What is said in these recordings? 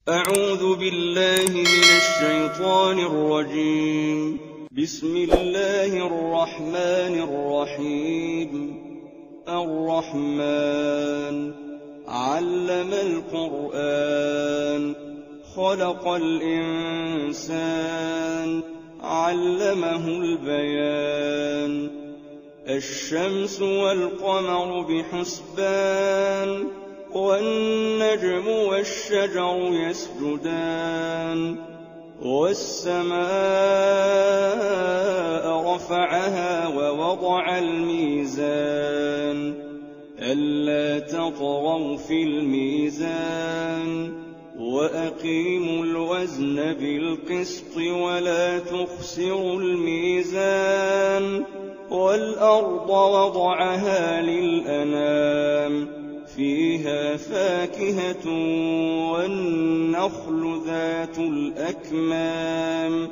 أعوذ بالله من الشيطان الرجيم. بسم الله الرحمن الرحيم. الرحمن علم القرآن خلق الإنسان علمه البيان. الشمس والقمر بحسبان والنجم والشجر يسجدان. والسماء رفعها ووضع الميزان ألا تطغوا في الميزان وأقيموا الوزن بالقسط ولا تخسروا الميزان. والأرض وضعها للأنام فيها فاكهة والنخل ذات الأكمام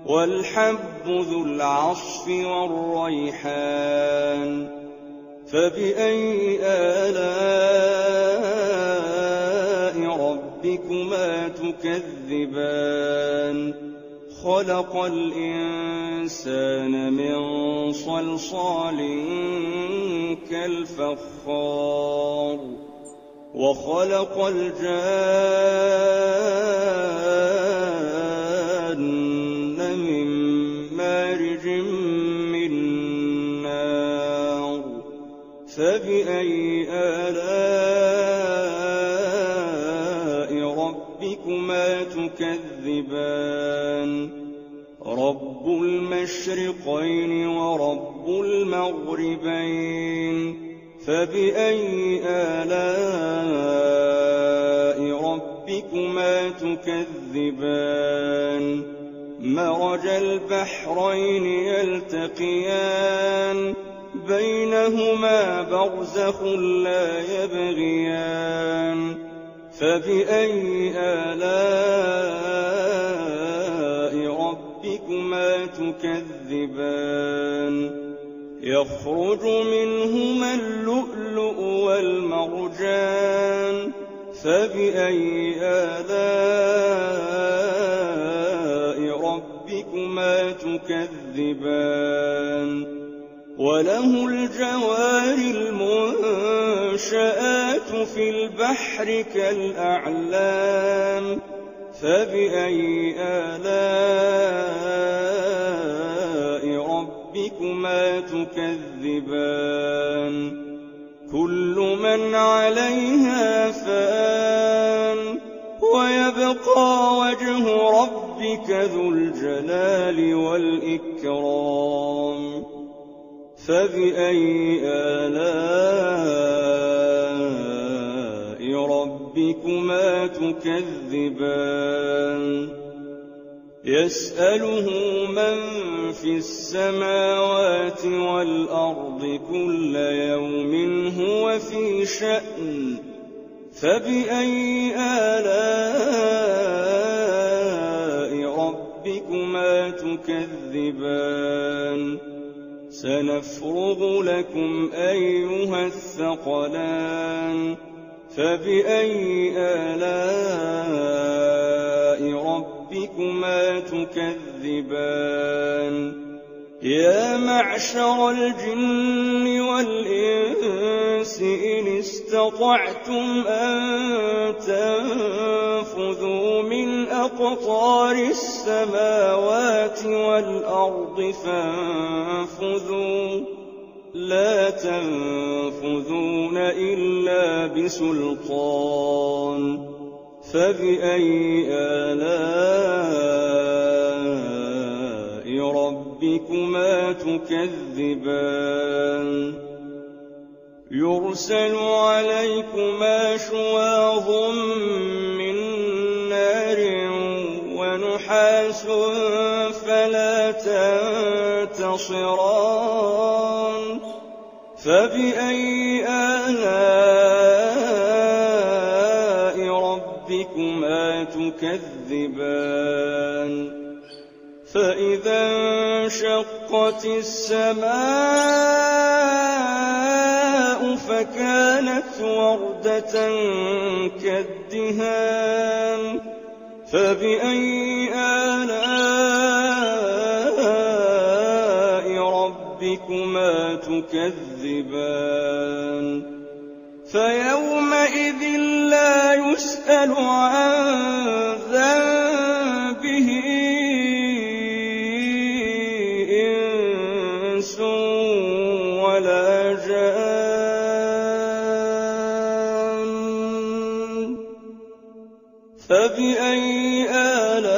والحب ذو العصف والريحان. فبأي آلاء ربكما تكذبان؟ خلق الإنسان من صلصال كالفخار وخلق الجان من مارج من نار. فبأي آلاء ربكما تكذبان؟ رب المشرقين ورب المغربين. فبأي آلاء ربكما تكذبان؟ مرج البحرين يلتقيان بينهما برزخ لا يبغيان. فبأي آلاء ربكما تكذبان؟ يخرج منهما اللؤلؤ والمرجان. فبأي آلاء ربكما تكذبان؟ وله الجوار المنشآت في البحر كالأعلام. فبأي آلاء ربكما تكذبان؟ كل من عليها فان ويبقى وجه ربك ذو الجلال والإكرام. فبأي آلاء ربكما تكذبان؟ يسأله من في السماوات والأرض كل يوم هو في شأن. فبأي آلاء ربكما تكذبان؟ سنفرغ لكم أيها الثقلان. فبأي آلاء ربكما تكذبان؟ يا معشر الجن والإنس إن استطعتم أن تنفذوا من أقطار السماوات والأرض فانفذوا لا تنفذون إلا بسلطان. فبأي آلاء ربكما تكذبان؟ يرسل عليكما شواظ من نار ونحاس فلا تنتصران. فبأي آلاء ربكما تكذبان؟ فإذا انشقت السماء فكانت وردة كالدهان. فبأي آلاء ربكما تكذبان فيومئذ لا يسأل عن ذنبه إنس ولا جان فبأي آلاء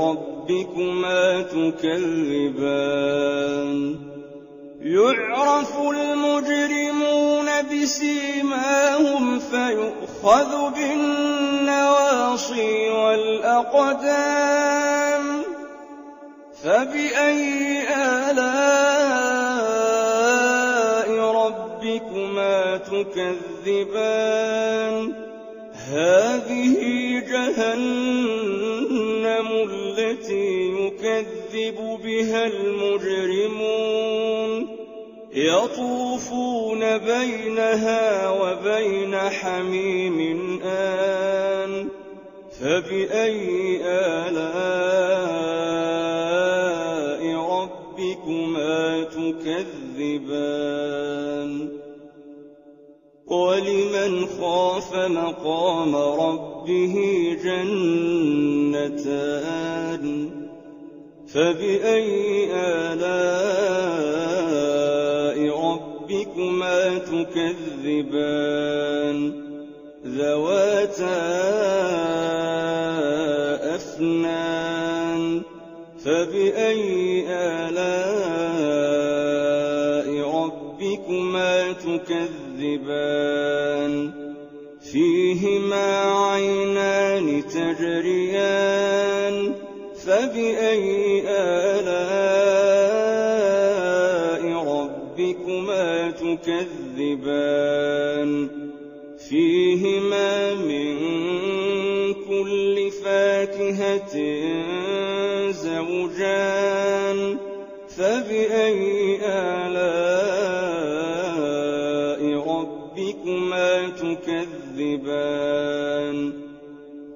ربكما تكذبان يعرف المجرمون بسيماهم فيؤخذ بالنواصي والأقدام فبأي آلاء ربكما تكذبان هذه جهنم التي يكذب بها المجرمون يطوفون بينها وبين حميم آن فبأي آلاء ربكما تكذبان ولمن خاف مقام ربه جنتان فبأي آلاء ربكما تكذبان ذواتا أفنان فبأي آلاء ربكما تكذبان فيهما عينان تجريان فبأي آلاء ربكما تكذبان فيهما من كل فاكهة زوجان فبأي آلاء ربكما تكذبان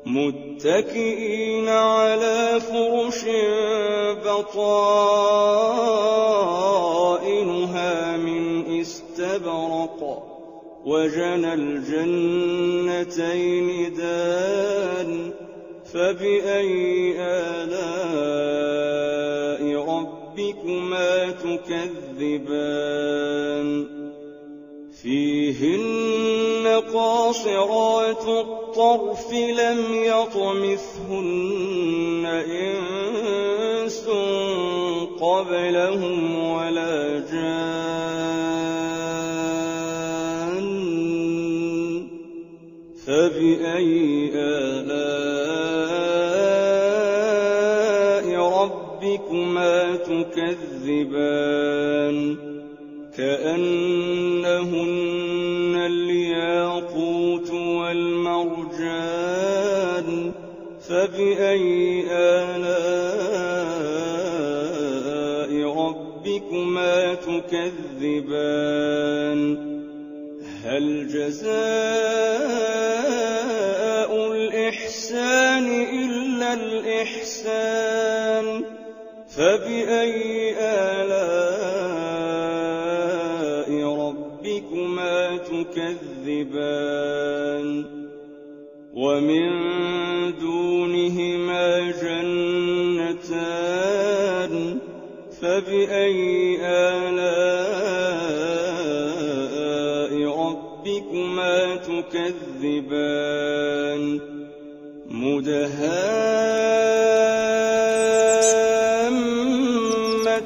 متكئين على فرش بطائنها من استبرق وجنى الجنتين دان فبأي آلاء ربكما تكذبان فيهن قاصرات الطرف لم يطمثهن إنس قبلهم ولا جان فبأي آلاء ربكما تكذبان كأنهن الياقوت والمرجان فبأي آلاء ربكما تكذبان هل جزاء الإحسان إلا الإحسان فبأي آلاء ربكما تكذبان ومن دونهما جنتان فبأي آلاء ربكما تكذبان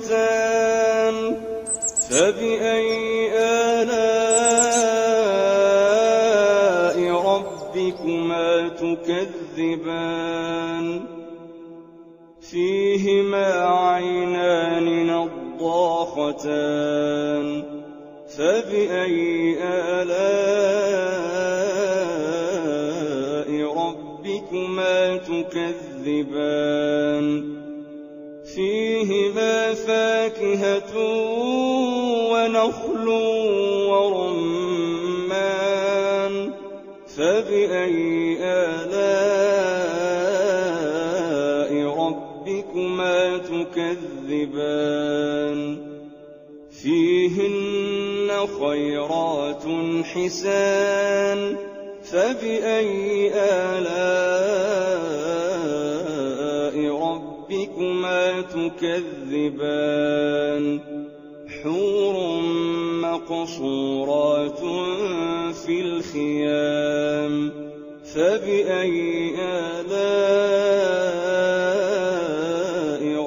مدهامتان فبأي آلاء ربكما تكذبان فيهما عينان نضاختان فبأي آلاء ربكما تكذبان فيهما فاكهة ونخل ورمان فبأي آلاء ربكما تكذبان فيهن خيرات حسان فبأي آلاء ربكما تكذبان حور مقصورات في الخيام فبأي آلاء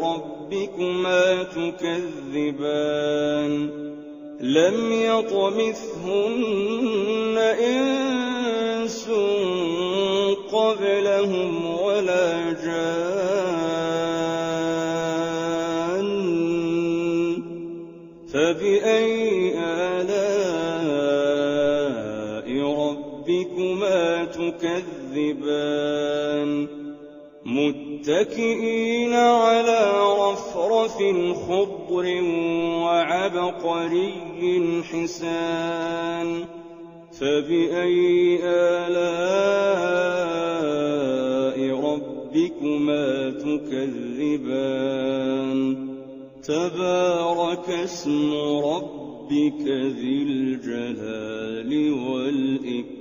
ربكما تكذبان لم يطمثهن إنس قبلهم ولا جان فبأي آلاء ربكما تكذبان متكئين على رفرف خضر وعبقري حسان فبأي آلاء ربكما تكذبان تبارك اسم ربك ذي الجلال والإكرام